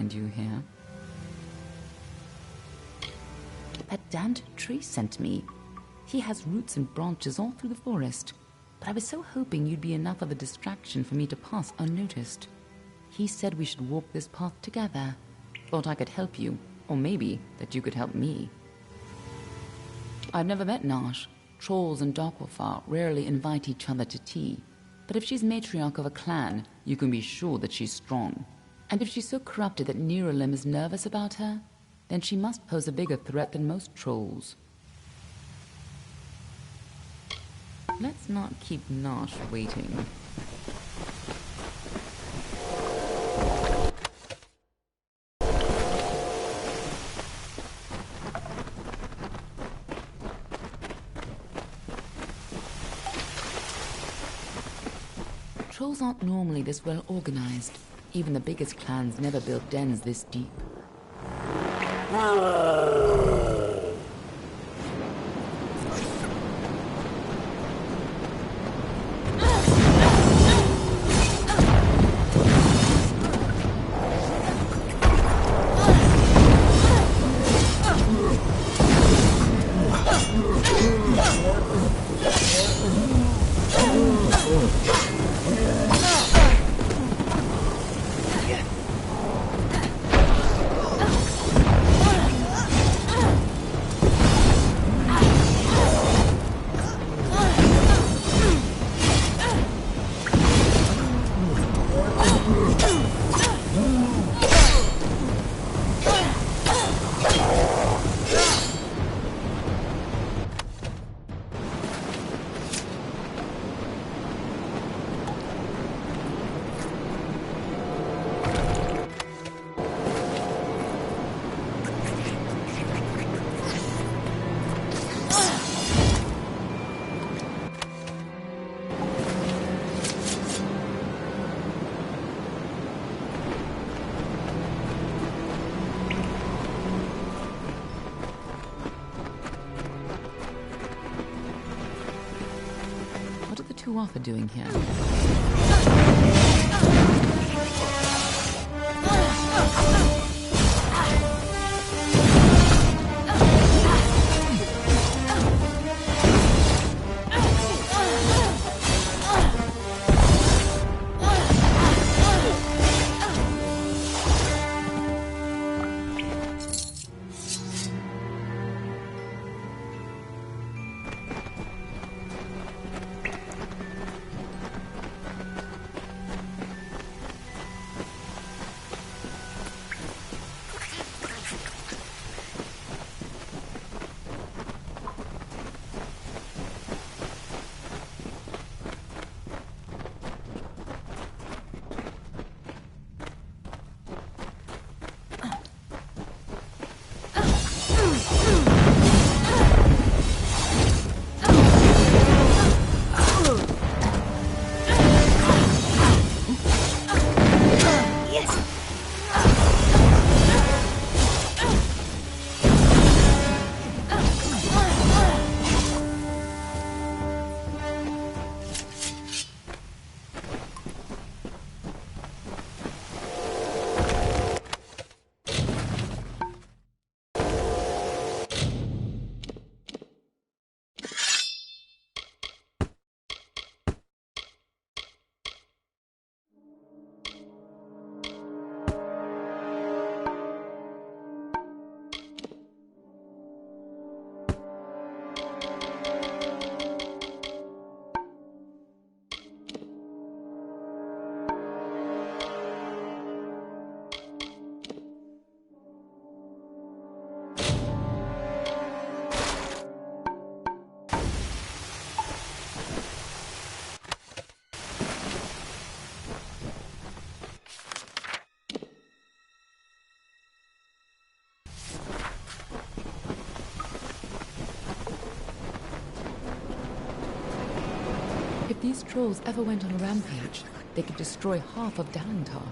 find you here. That damned tree sent me. He has roots and branches all through the forest, but I was so hoping you'd be enough of a distraction for me to pass unnoticed. He said we should walk this path together. Thought I could help you, or maybe that you could help me. I've never met Nash. Trolls and Darkwolfar rarely invite each other to tea, but if she's matriarch of a clan, you can be sure that she's strong. And if she's so corrupted that Neeralim is nervous about her, then she must pose a bigger threat than most trolls. Let's not keep Nash waiting. Trolls aren't normally this well organized. Even the biggest clans never built dens this deep. What are Arthur doing here? If these trolls ever went on a rampage, they could destroy half of Dalantar.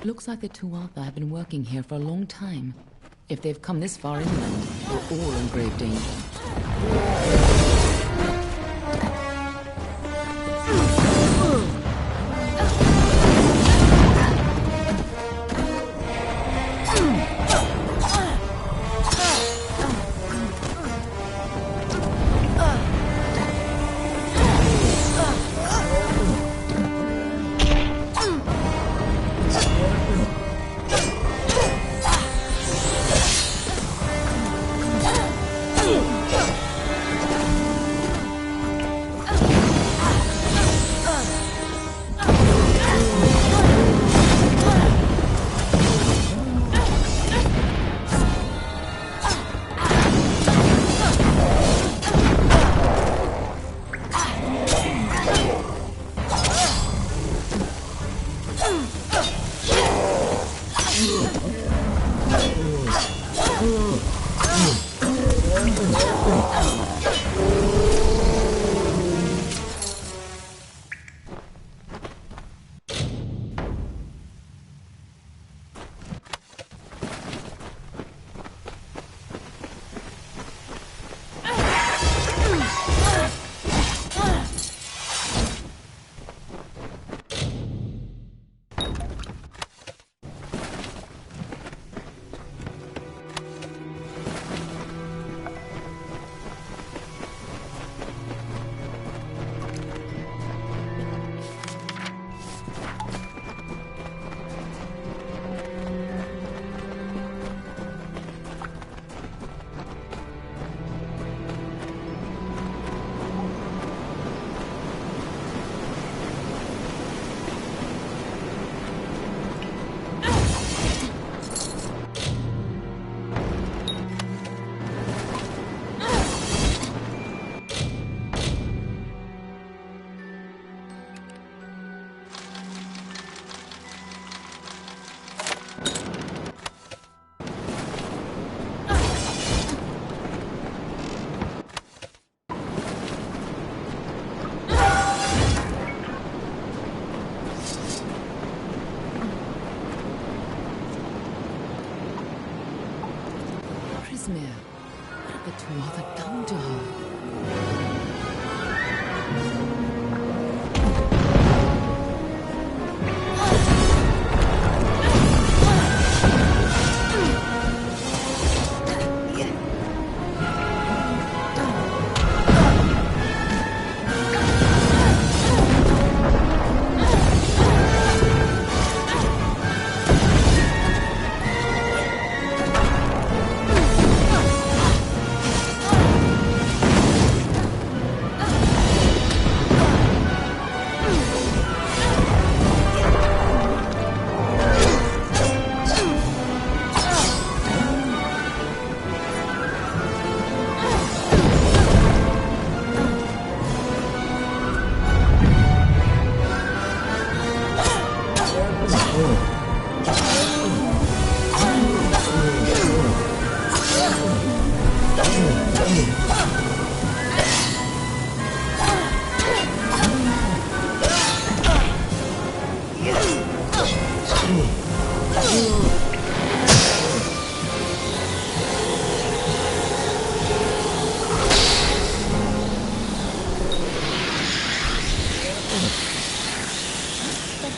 Looks like the Tuatha have been working here for a long time. If they've come this far inland, we're all in grave danger. What have the Tuatha done to her?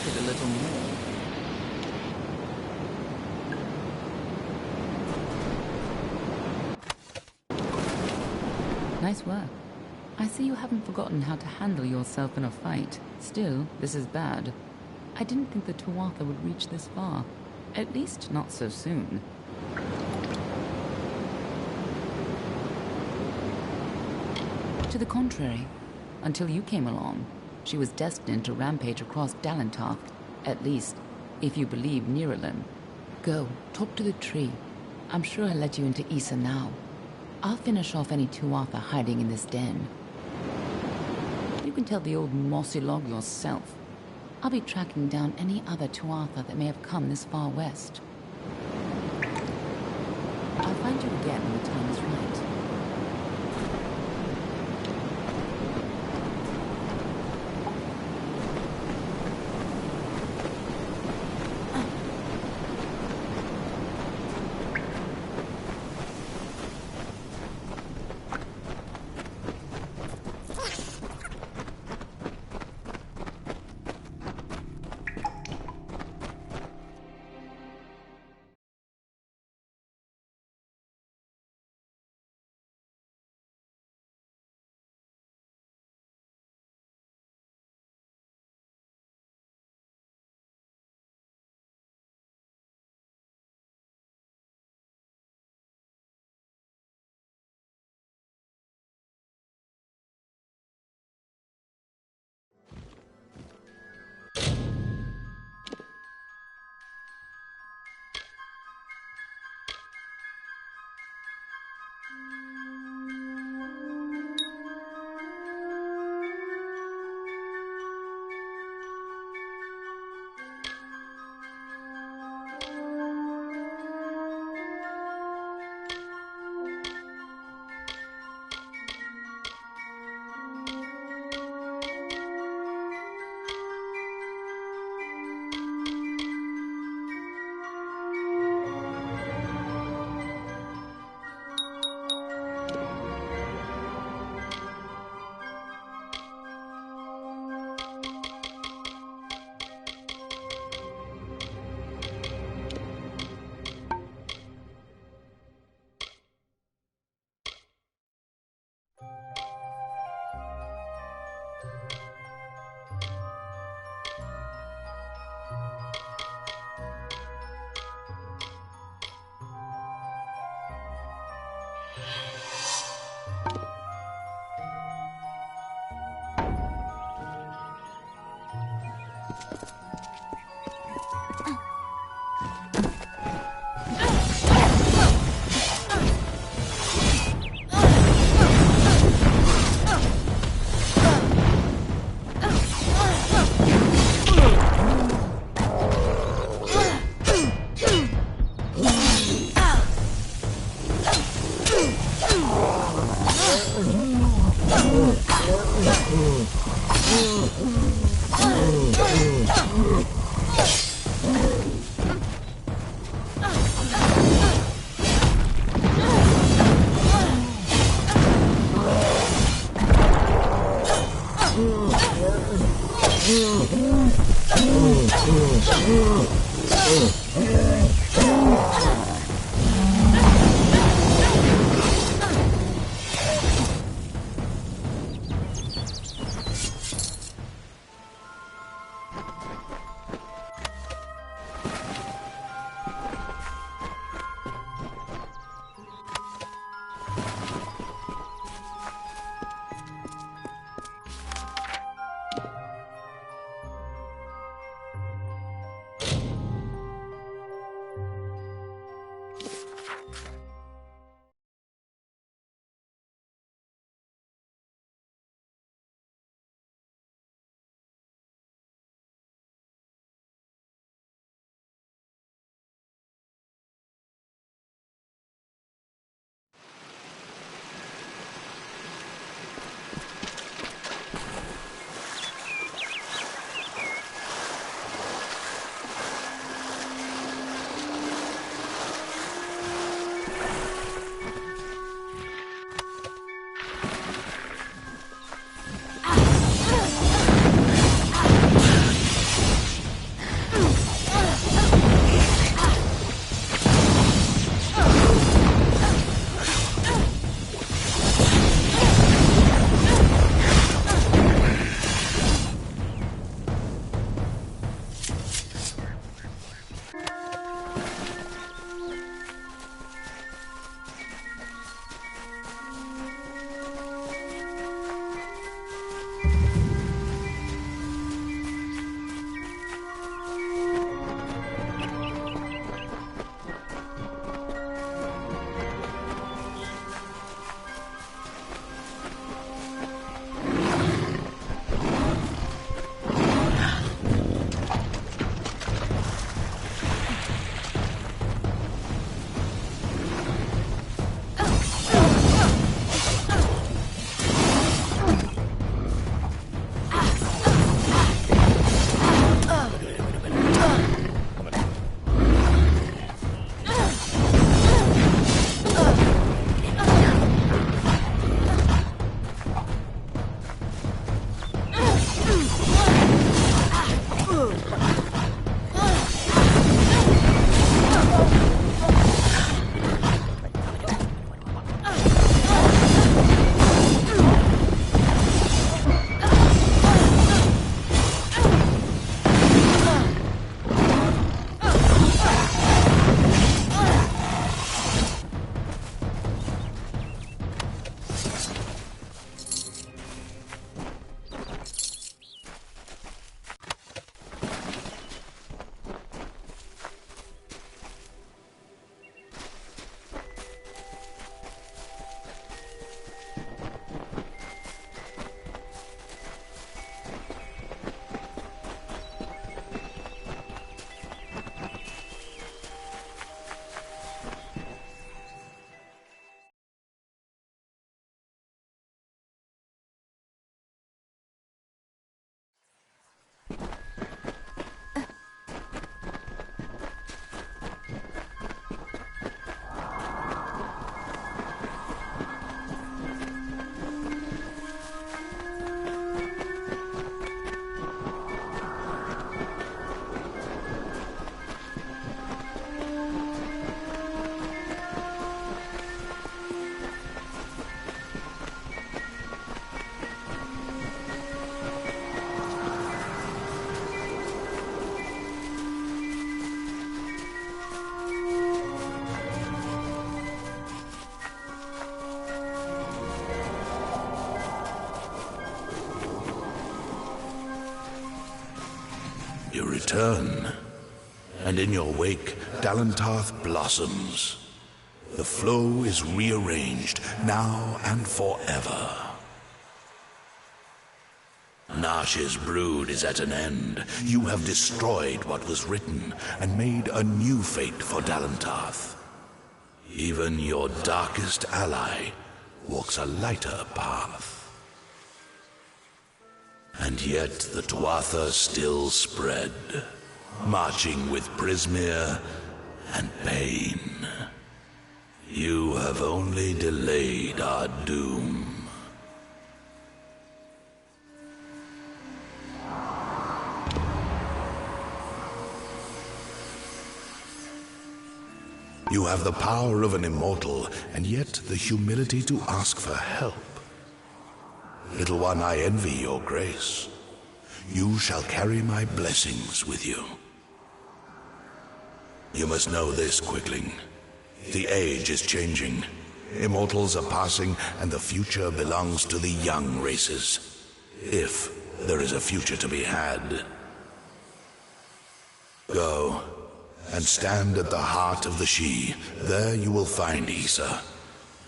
A little more. Nice work. I see you haven't forgotten how to handle yourself in a fight. Still, this is bad. I didn't think the Tuatha would reach this far. At least not so soon. To the contrary, until you came along, she was destined to rampage across Dalentarth, at least, if you believe Niralim. Go, talk to the tree. I'm sure I'll let you into Issa now. I'll finish off any Tuatha hiding in this den. You can tell the old mossy log yourself. I'll be tracking down any other Tuatha that may have come this far west. I'll find you again when the time is right. You return, and in your wake, Dalentarth blossoms. The flow is rearranged, now and forever. Nash's brood is at an end. You have destroyed what was written, and made a new fate for Dalentarth. Even your darkest ally walks a lighter path. And yet the Tuatha still spread, marching with Prismere and pain. You have only delayed our doom. You have the power of an immortal, and yet the humility to ask for help. Little one, I envy your grace. You shall carry my blessings with you. You must know this, Quickling. The age is changing. Immortals are passing, and the future belongs to the young races. If there is a future to be had. Go, and stand at the heart of the She. There you will find Issa,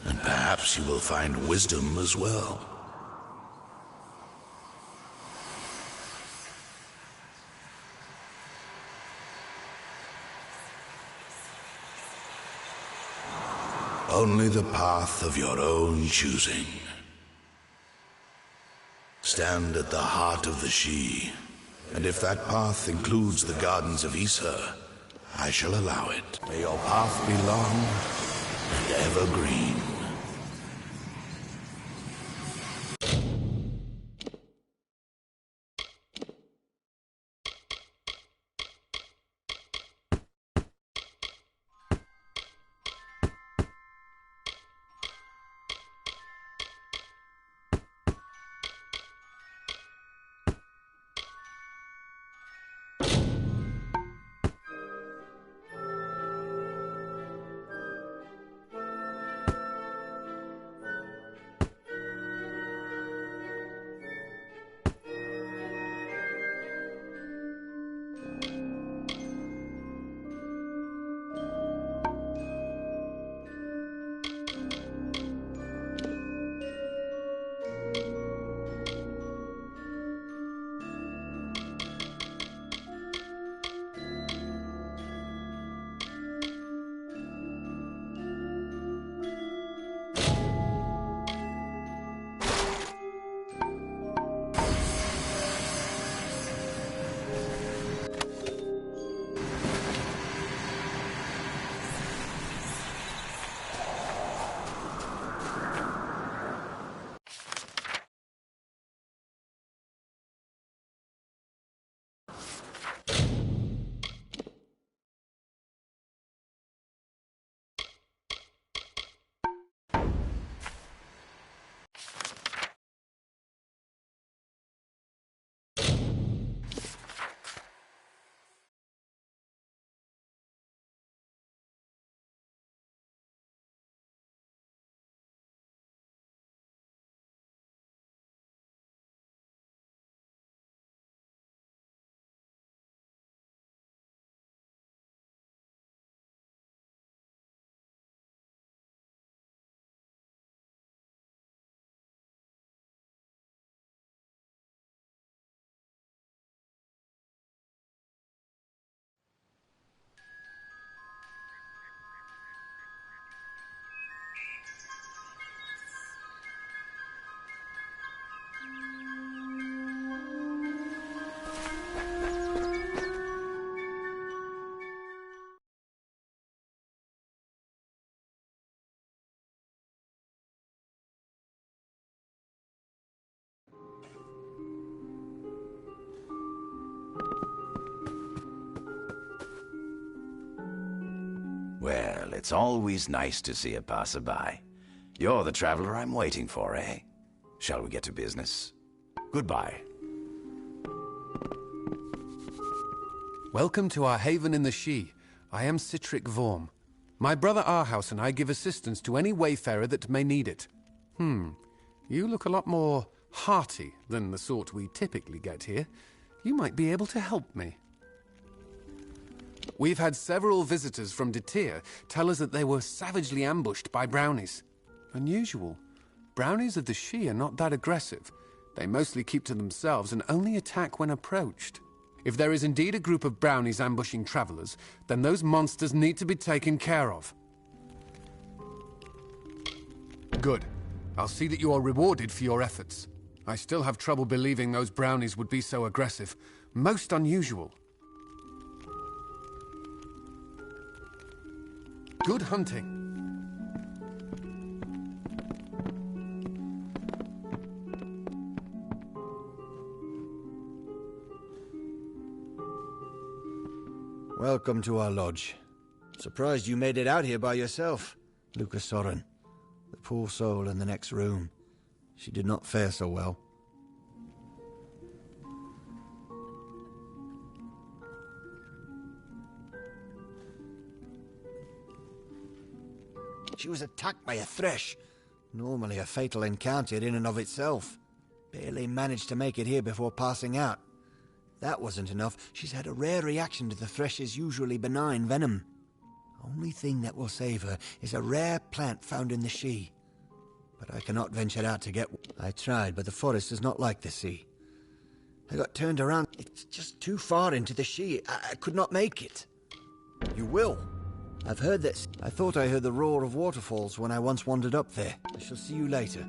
and perhaps you will find wisdom as well. Only the path of your own choosing. Stand at the heart of the She, and if that path includes the gardens of Issa, I shall allow it. May your path be long and evergreen. Well, it's always nice to see a passerby. You're the traveler I'm waiting for, eh? Shall we get to business? Goodbye. Welcome to our haven in the She. I am Citric Vorm. My brother Arhaus and I give assistance to any wayfarer that may need it. You look a lot more hearty than the sort we typically get here. You might be able to help me. We've had several visitors from Detir tell us that they were savagely ambushed by brownies. Unusual. Brownies of the She are not that aggressive. They mostly keep to themselves and only attack when approached. If there is indeed a group of brownies ambushing travelers, then those monsters need to be taken care of. Good. I'll see that you are rewarded for your efforts. I still have trouble believing those brownies would be so aggressive. Most unusual. Good hunting. Welcome to our lodge. Surprised you made it out here by yourself. Lucas Soren. The poor soul in the next room. She did not fare so well. She was attacked by a thresh. Normally a fatal encounter in and of itself. Barely managed to make it here before passing out. That wasn't enough. She's had a rare reaction to the thresh's usually benign venom. Only thing that will save her is a rare plant found in the She. But I cannot venture out to get... I tried, but the forest is not like the sea. I got turned around. It's just too far into the She. I could not make it. You will. I've heard this. I thought I heard the roar of waterfalls when I once wandered up there. I shall see you later.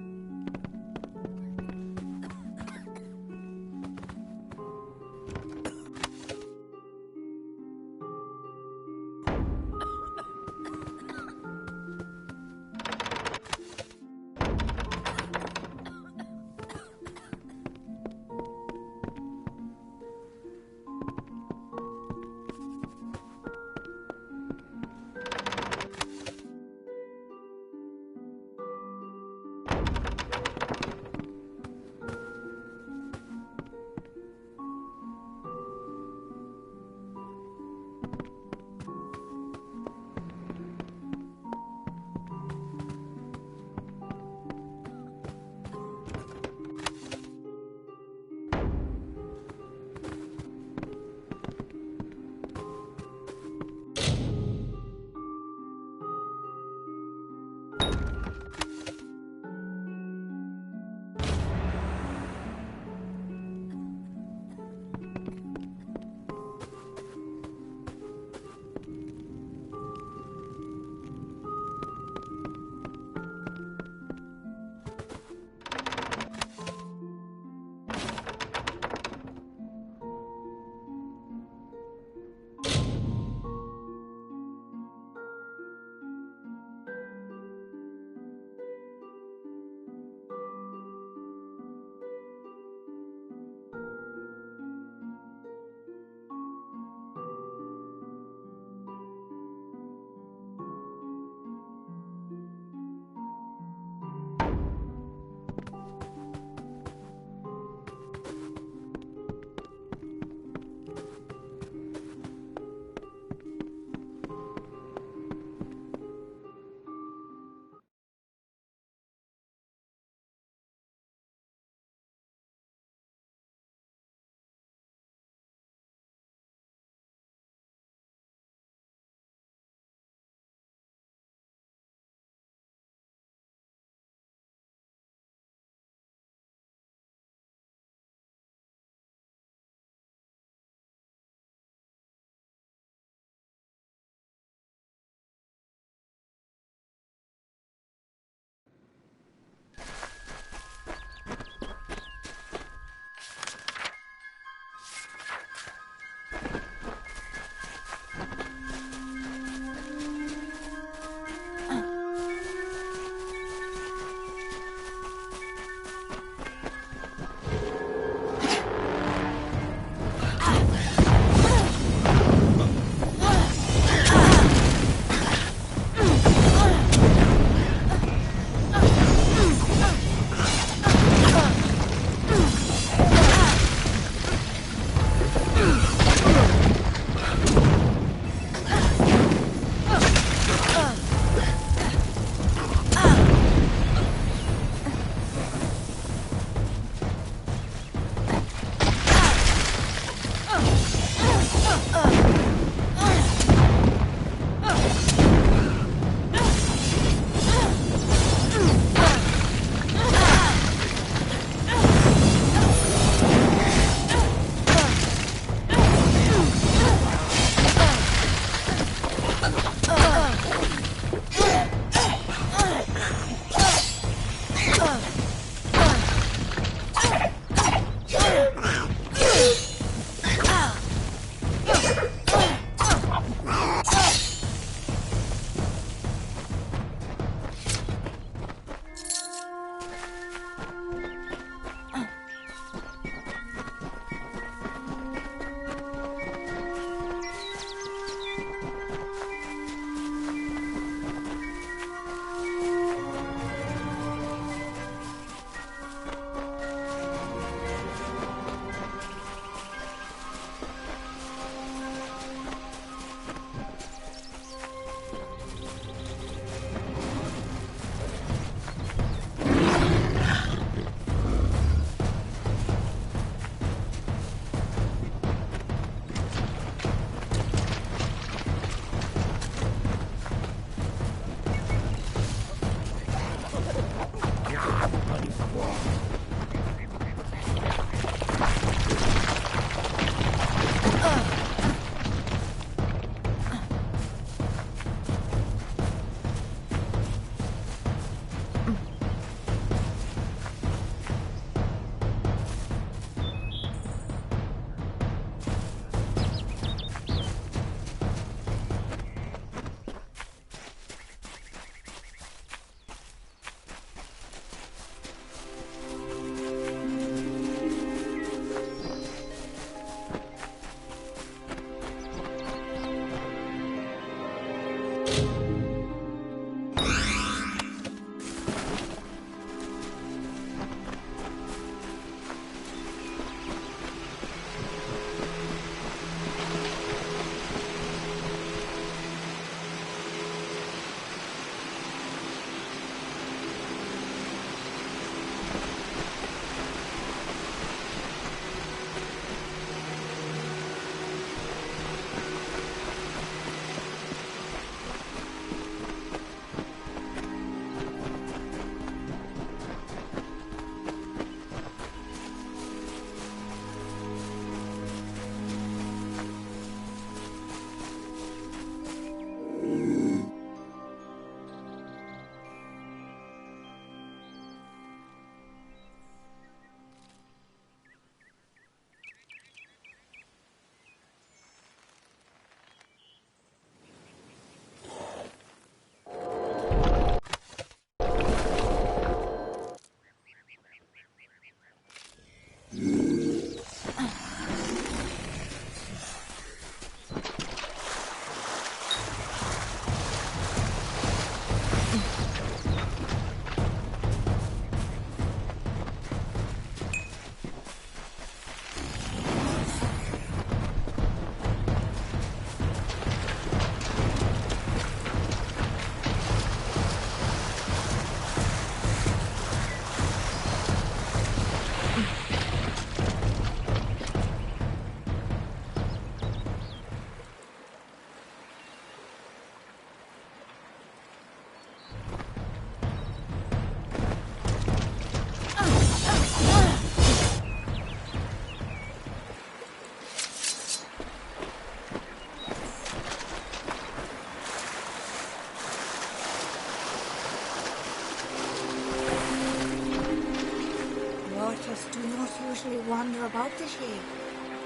about the sheep.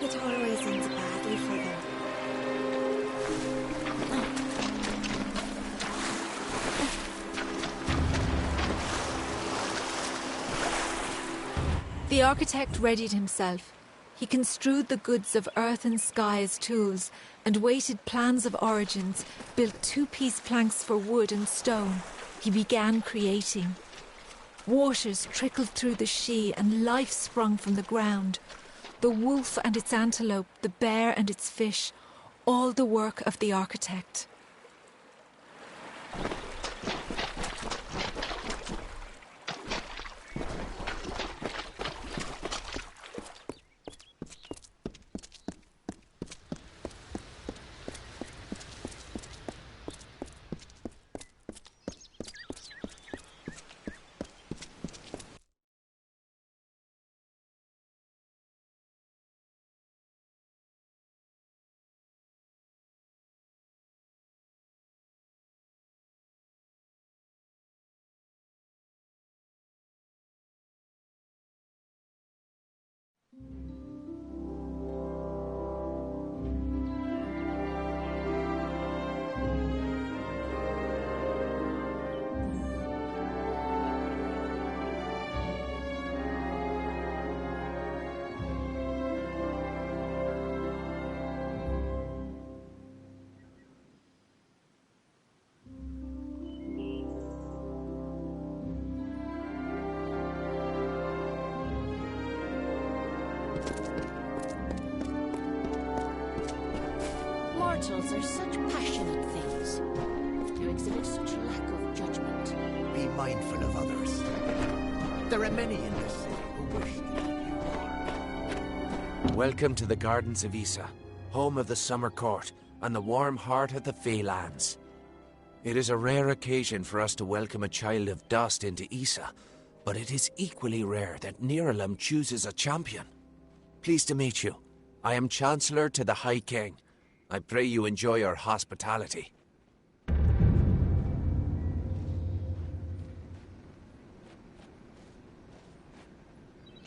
It always ends badly for them. The architect readied himself. He construed the goods of earth and sky as tools, and weighted plans of origins, built two-piece planks for wood and stone. He began creating. Waters trickled through the Shee, and life sprung from the ground. The wolf and its antelope, the bear and its fish, all the work of the architect. Mortals are such passionate things. You exhibit such lack of judgment. Be mindful of others. There are many in this city who wish to do you harm. Welcome to the Gardens of Issa, home of the Summer Court and the warm heart of the Feylands. It is a rare occasion for us to welcome a child of dust into Issa, but it is equally rare that Niralam chooses a champion. Pleased to meet you. I am Chancellor to the High King. I pray you enjoy our hospitality.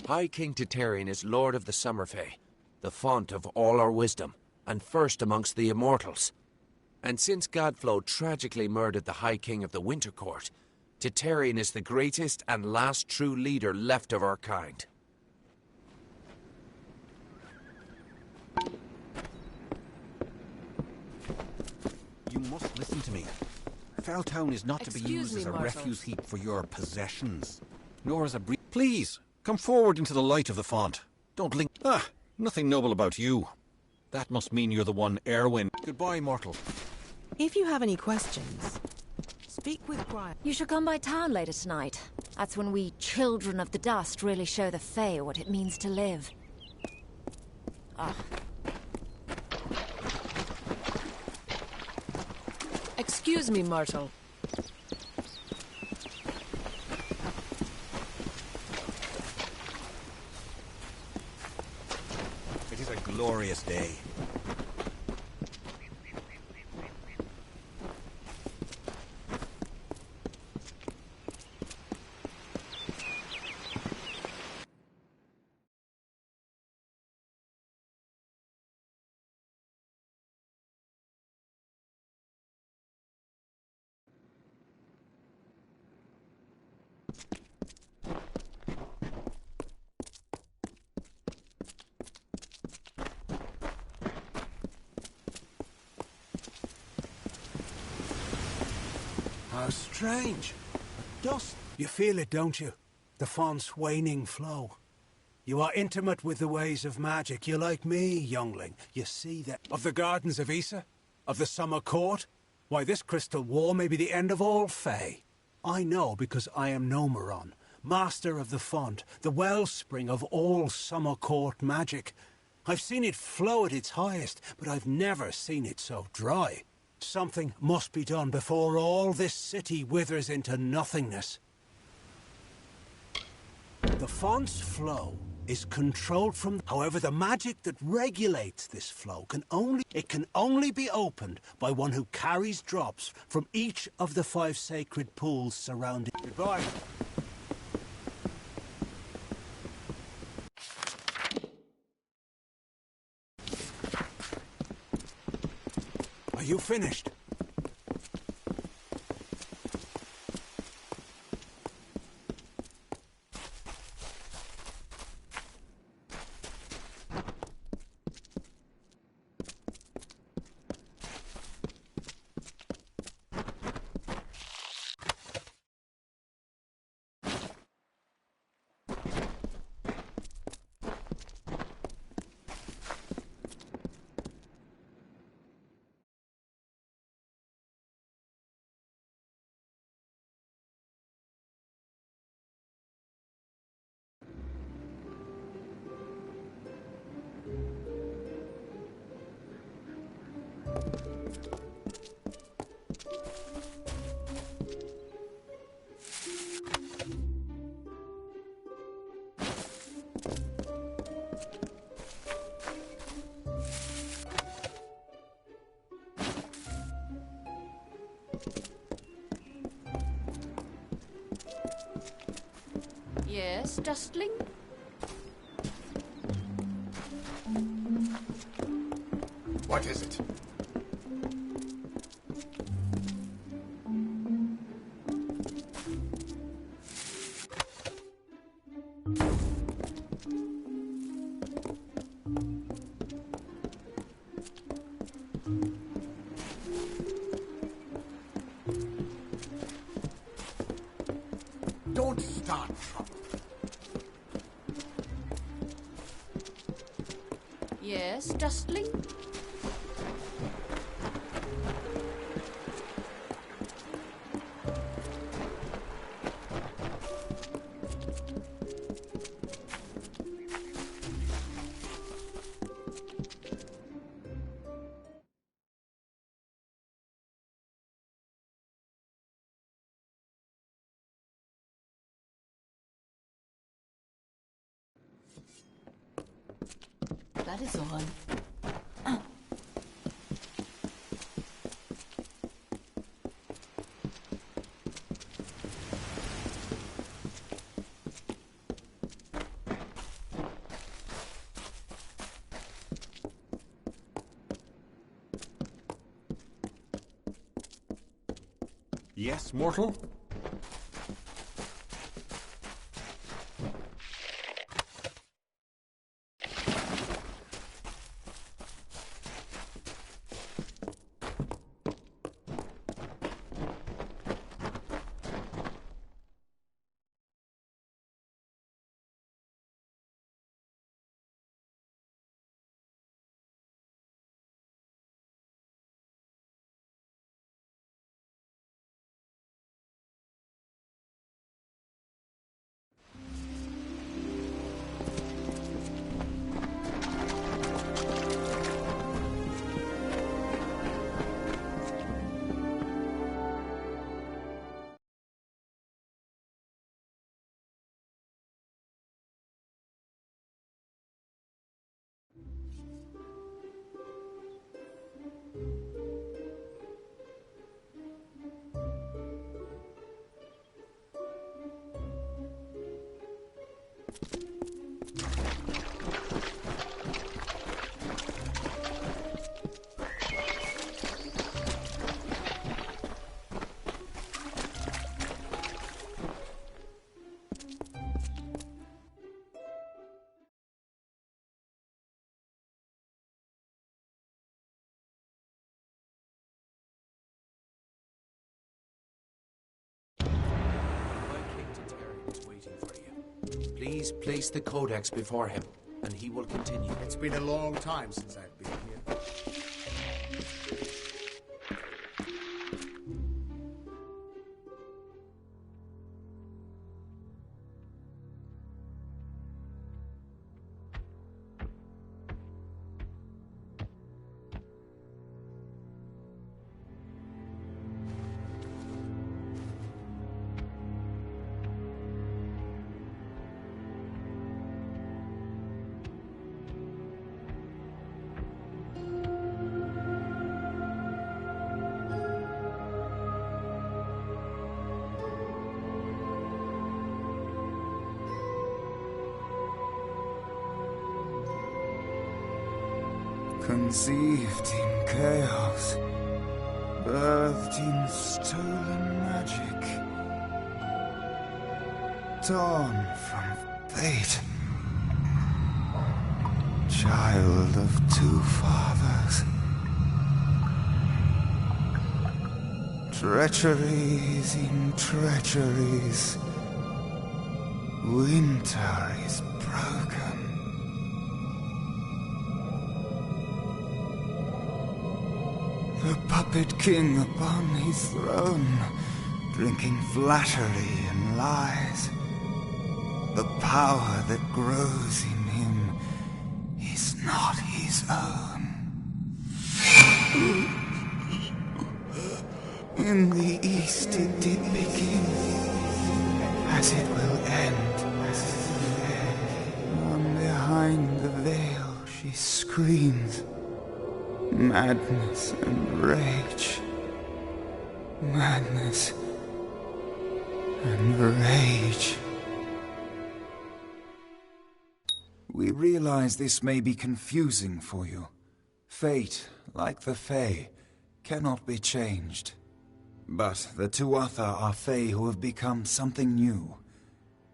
High King Titarian is Lord of the Summerfey, the font of all our wisdom, and first amongst the immortals. And since Godflow tragically murdered the High King of the Winter Court, Titarian is the greatest and last true leader left of our kind. You must listen to me. Felltown is not to be used as a refuse heap for your possessions, nor as a Please, come forward into the light of the font. Don't link. Nothing noble about you. That must mean you're the one Erwin. Goodbye, mortal. If you have any questions, speak with Brian. You should come by town later tonight. That's when we children of the dust really show the Fae what it means to live. Excuse me, mortal. It is a glorious day. How strange. Dust. You feel it, don't you? The font's waning flow. You are intimate with the ways of magic. You're like me, youngling. You see that. Of the Gardens of Issa? Of the Summer Court? Why, this crystal war may be the end of all Fae. I know because I am Nomeron, master of the font, the wellspring of all Summer Court magic. I've seen it flow at its highest, but I've never seen it so dry. Something must be done before all this city withers into nothingness. The font's flow is controlled from... However, the magic that regulates this flow can only be opened by one who carries drops from each of the 5 sacred pools surrounding... Goodbye. you finished? Yes, Dustling? What is it? Don't start trouble. Yes, Dustling? That is all. Yes, mortal? Please place the codex before him, and he will continue. It's been a long time since I've been here. Conceived in chaos, birthed in stolen magic, torn from fate, child of two fathers. Treacheries in treacheries, winter is broken. The puppet king upon his throne, drinking flattery and lies. The power that grows in him is not his own. In the east it did begin, as it will end. From behind the veil she screams. Madness and rage. Madness and rage. We realize this may be confusing for you. Fate, like the Fae, cannot be changed. But the Tuatha are Fae who have become something new.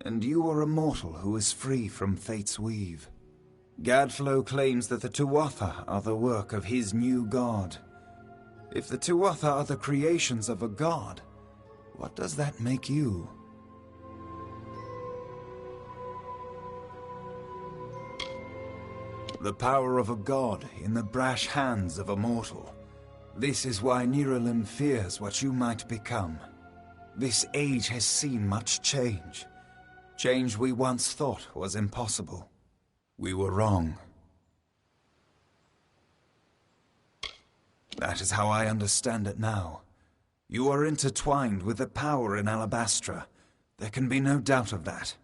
And you are a mortal who is free from Fate's weave. Gadflo claims that the Tuatha are the work of his new god. If the Tuatha are the creations of a god, what does that make you? The power of a god in the brash hands of a mortal. This is why Niralim fears what you might become. This age has seen much change. Change we once thought was impossible. We were wrong. That is how I understand it now. You are intertwined with the power in Alabastra. There can be no doubt of that.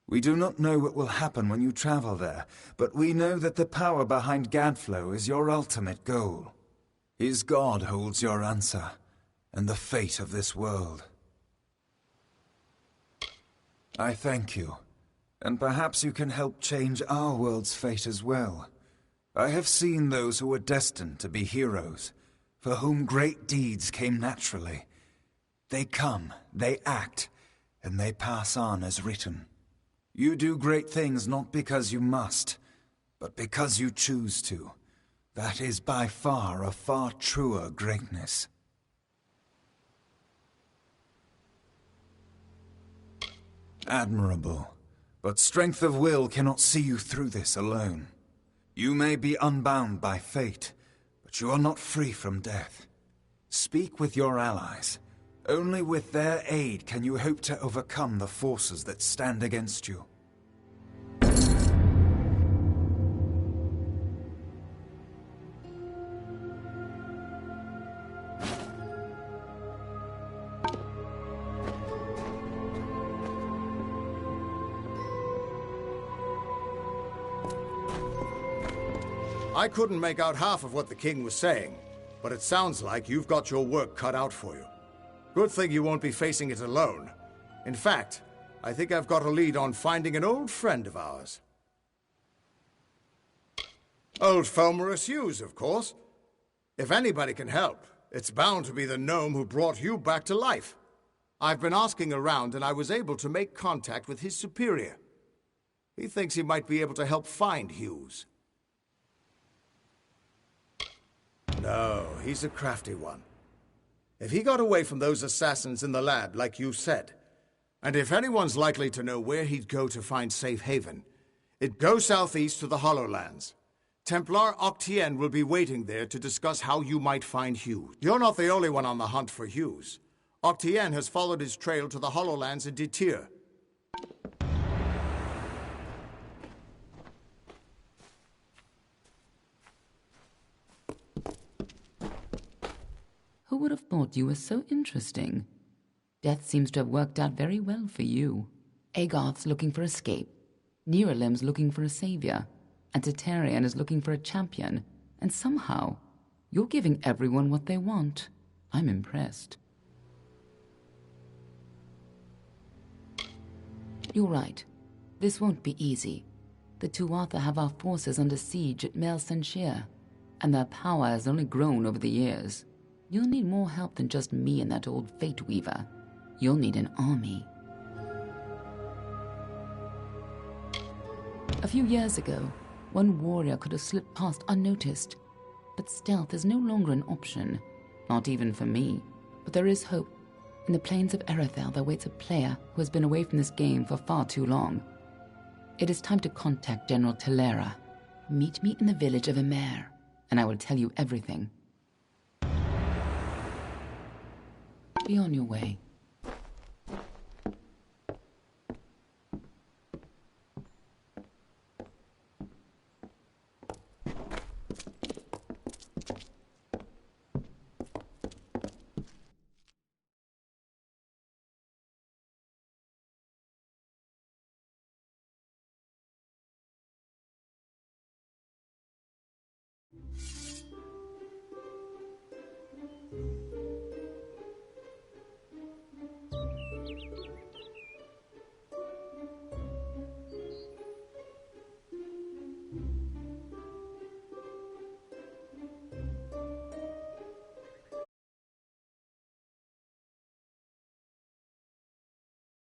We do not know what will happen when you travel there, but we know that the power behind Gadflo is your ultimate goal. His god holds your answer, and the fate of this world. I thank you, and perhaps you can help change our world's fate as well. I have seen those who were destined to be heroes, for whom great deeds came naturally. They come, they act, and they pass on as written. You do great things not because you must, but because you choose to. That is by far a far truer greatness. Admirable, but strength of will cannot see you through this alone. You may be unbound by fate, but you are not free from death. Speak with your allies. Only with their aid can you hope to overcome the forces that stand against you. I couldn't make out half of what the king was saying, but it sounds like you've got your work cut out for you. Good thing you won't be facing it alone. In fact, I think I've got a lead on finding an old friend of ours. Old Fomorous Hughes, of course. If anybody can help, it's bound to be the gnome who brought you back to life. I've been asking around and I was able to make contact with his superior. He thinks he might be able to help find Hughes. No, he's a crafty one. If he got away from those assassins in the lab, like you said, and if anyone's likely to know where he'd go to find safe haven, it'd go southeast to the Hollowlands. Templar Octien will be waiting there to discuss how you might find Hughes. You're not the only one on the hunt for Hughes. Octien has followed his trail to the Hollowlands in Detir. Who would have thought you were so interesting? Death seems to have worked out very well for you. Agarth's looking for escape. Niralim's looking for a savior. And Tatarian is looking for a champion. And somehow, you're giving everyone what they want. I'm impressed. You're right. This won't be easy. The Tuatha have our forces under siege at Mel Senshir, and their power has only grown over the years. You'll need more help than just me and that old Fate Weaver. You'll need an army. A few years ago, one warrior could have slipped past unnoticed, but stealth is no longer an option, not even for me. But there is hope. In the plains of Erethel there waits a player who has been away from this game for far too long. It is time to contact General Telera. Meet me in the village of Emer, and I will tell you everything. Be on your way.